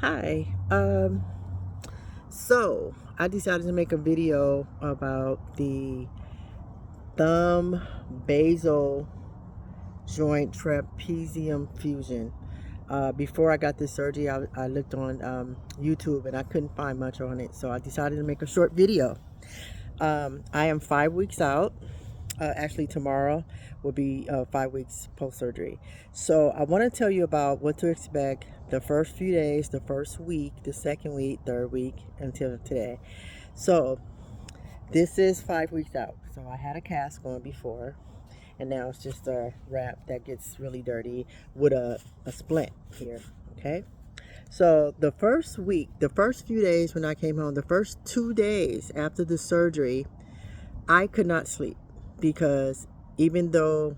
Hi. So I decided to make a video about the thumb basal joint trapezium fusion. Before I got this surgery, I looked on YouTube and I couldn't find much on it, so I decided to make a short video. I am 5 weeks out. Actually, tomorrow will be 5 weeks post surgery. So, I want to tell you about what to expect the first few days, the first week, the second week, third week, until today. So, this is 5 weeks out. So, I had a cast on before, and now it's just a wrap that gets really dirty with a splint here. Okay. So the first week, the first few days when I came home, the first 2 days after the surgery, I could not sleep because even though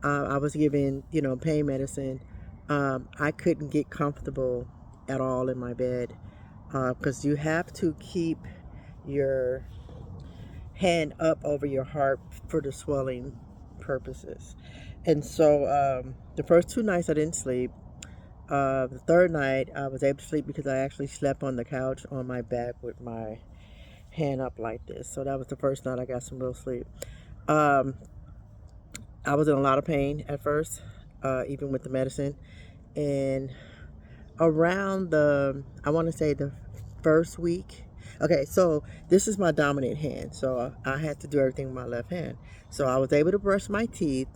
I was given, pain medicine, I couldn't get comfortable at all in my bed because you have to keep your hand up over your heart for the swelling purposes. And so the first 2 nights I didn't sleep. The third night I was able to sleep because I actually slept on the couch on my back with my hand up like this. So that was the first night I got some real sleep. Um, I was in a lot of pain at first, even with the medicine. And around I want to say the first week. Okay, so this is my dominant hand. So I had to do everything with my left hand. So I was able to brush my teeth.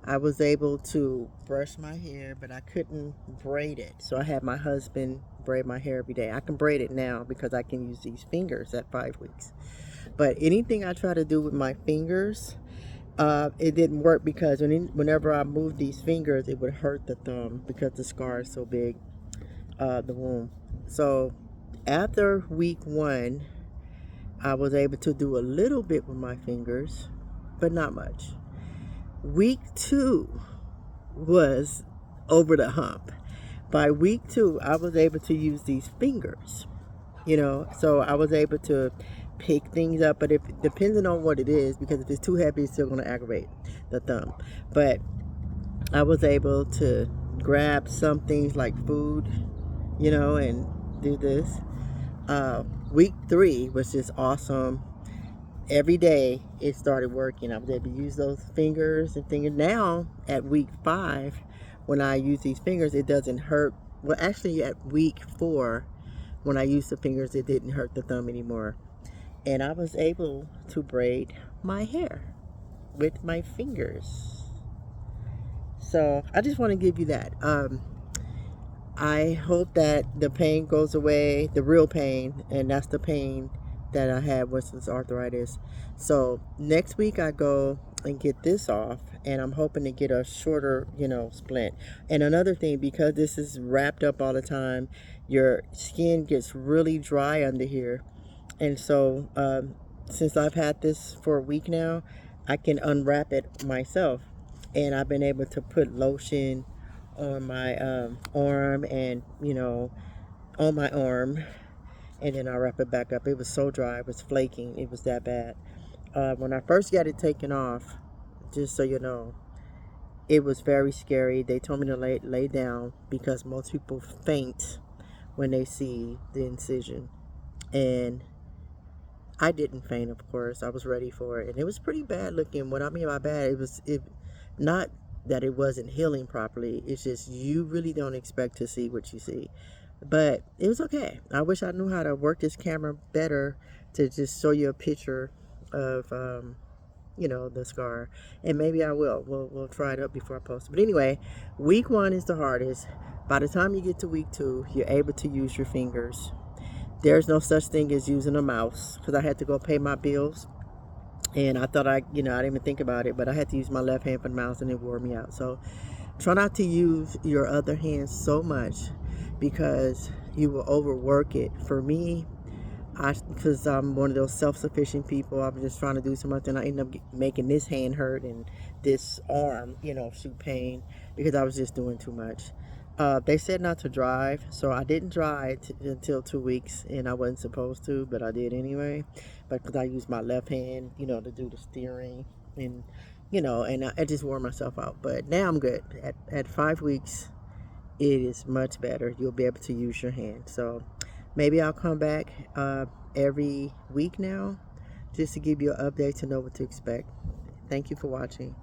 I was able to brush my hair, but I couldn't braid it. So I had my husband braid my hair every day. I can braid it now because I can use these fingers at 5 weeks. But anything I try to do with my fingers, it didn't work because whenever I moved these fingers, it would hurt the thumb because the scar is so big, the wound. So after week 1, I was able to do a little bit with my fingers, but not much. Week 2 was over the hump. By week 2, I was able to use these fingers, so I was able to pick things up, but if depending on what it is, because if it's too heavy, it's still going to aggravate the thumb. But I was able to grab some things like food, and do this. Week 3 was just awesome. Every day it started working. I was able to use those fingers and things. Now at week 5, when I use these fingers, it doesn't hurt. Well, actually, at week 4, when I used the fingers, it didn't hurt the thumb anymore. And I was able to braid my hair with my fingers. So I just want to give you that. I hope that the pain goes away, the real pain, and that's the pain that I had was this arthritis. So next week I go and get this off, and I'm hoping to get a shorter, splint. And another thing, because this is wrapped up all the time, your skin gets really dry under here. And so since I've had this for a week now, I can unwrap it myself. And I've been able to put lotion on my arm and, on my arm. And then I wrap it back up. It was so dry. It was flaking. It was that bad. When I first got it taken off, just so you know, it was very scary. They told me to lay down because most people faint when they see the incision. And I didn't faint, of course. I was ready for it. And it was pretty bad looking. What I mean by bad, it not that it wasn't healing properly. It's just you really don't expect to see what you see. But it was okay. I wish I knew how to work this camera better to just show you a picture of, the scar. And maybe I will. We'll try it up before I post it. But anyway, week 1 is the hardest. By the time you get to week 2, you're able to use your fingers. There's no such thing as using a mouse because I had to go pay my bills. And I thought I didn't even think about it, but I had to use my left hand for the mouse and it wore me out. So try not to use your other hand so much because you will overwork it. For me, because I'm one of those self-sufficient people, I'm just trying to do so much and I end up making this hand hurt and this arm, shoot pain because I was just doing too much. They said not to drive, so I didn't drive until 2 weeks, and I wasn't supposed to, but I did anyway. But because I used my left hand, to do the steering, and I just wore myself out. But now I'm good. At 5 weeks, it is much better. You'll be able to use your hand. So maybe I'll come back every week now just to give you an update to know what to expect. Thank you for watching.